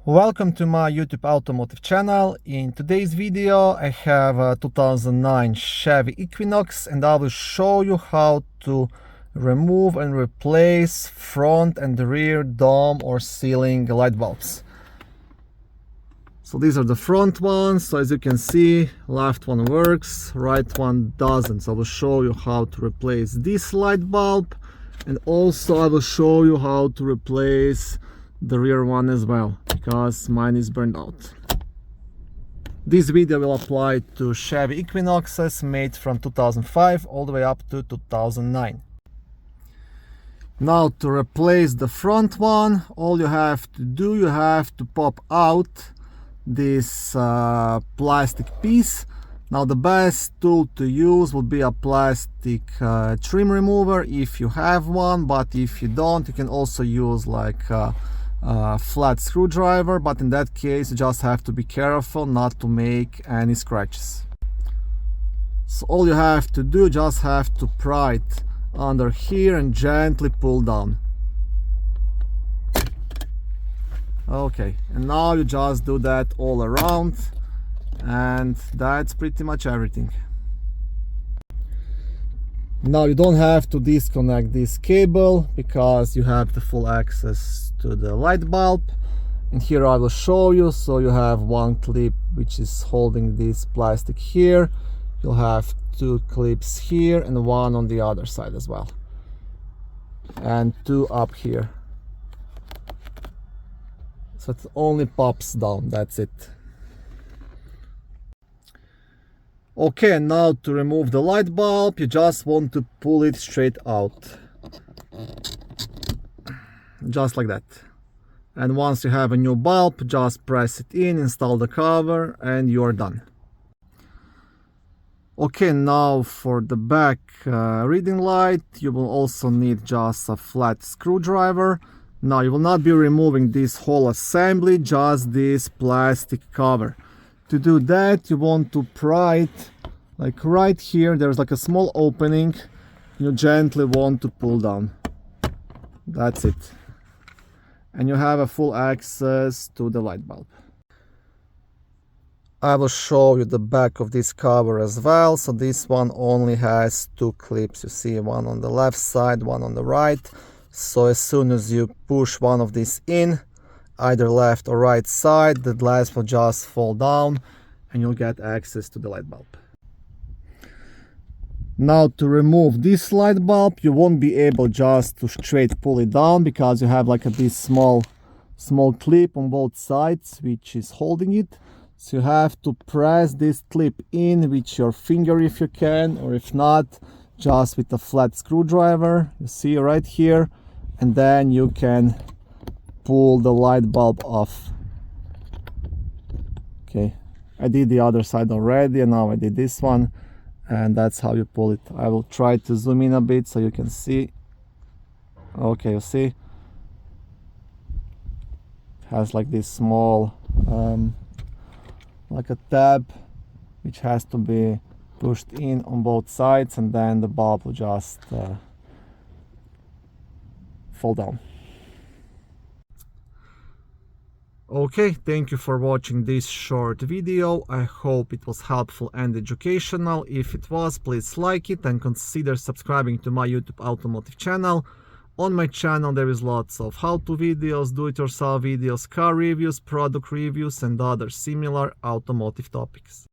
Welcome to my YouTube automotive channel. In today's video I have a 2009 Chevy Equinox and I will show you how to remove and replace front and rear dome or ceiling light bulbs. So these are the front ones. So as you can see, left one works, right one doesn't. So I will show you how to replace this light bulb, and also I will show you how to replace the rear one as well, because mine is burned out. This video will apply to Chevy Equinoxes made from 2005 all the way up to 2009. Now to replace the front one, all you have to do, you have to pop out this plastic piece. Now the best tool to use would be a plastic trim remover if you have one, but if you don't, you can also use like flat screwdriver, but in that case you just have to be careful not to make any scratches. So all you have to do, just have to pry it under here and gently pull down. Okay, and now you just do that all around, and that's pretty much everything. Now you don't have to disconnect this cable because you have the full access to the light bulb, and here I will show you. So you have one clip which is holding this plastic here, you'll have two clips here and one on the other side as well, and two up here. So it only pops down, that's it. Okay, now to remove the light bulb, you just want to pull it straight out. Just like that. And once you have a new bulb, just press it in, install the cover, and you're done. Okay, now for the back reading light, you will also need just a flat screwdriver. Now you will not be removing this whole assembly, just this plastic cover. To do that, you want to pry it like right here. There's like a small opening. You gently want to pull down. That's it. And you have a full access to the light bulb. I will show you the back of this cover as well. So this one only has two clips. You see one on the left side, one on the right. So as soon as you push one of these in, either left or right side, the glass will just fall down and you'll get access to the light bulb. Now to remove this light bulb, you won't be able just to straight pull it down because you have like this small clip on both sides which is holding it. So you have to press this clip in with your finger if you can, or if not, just with a flat screwdriver. You see right here, and then you can pull the light bulb off. Okay, I did the other side already and now I did this one, and that's how you pull it. I will try to zoom in a bit so you can see. Okay, you see it has like this small like a tab which has to be pushed in on both sides, and then the bulb will just fall down. Okay, thank you for watching this short video. I hope it was helpful and educational. If it was, please like it and consider subscribing to my YouTube automotive channel. On my channel there is lots of how-to videos, do-it-yourself videos, car reviews, product reviews and other similar automotive topics.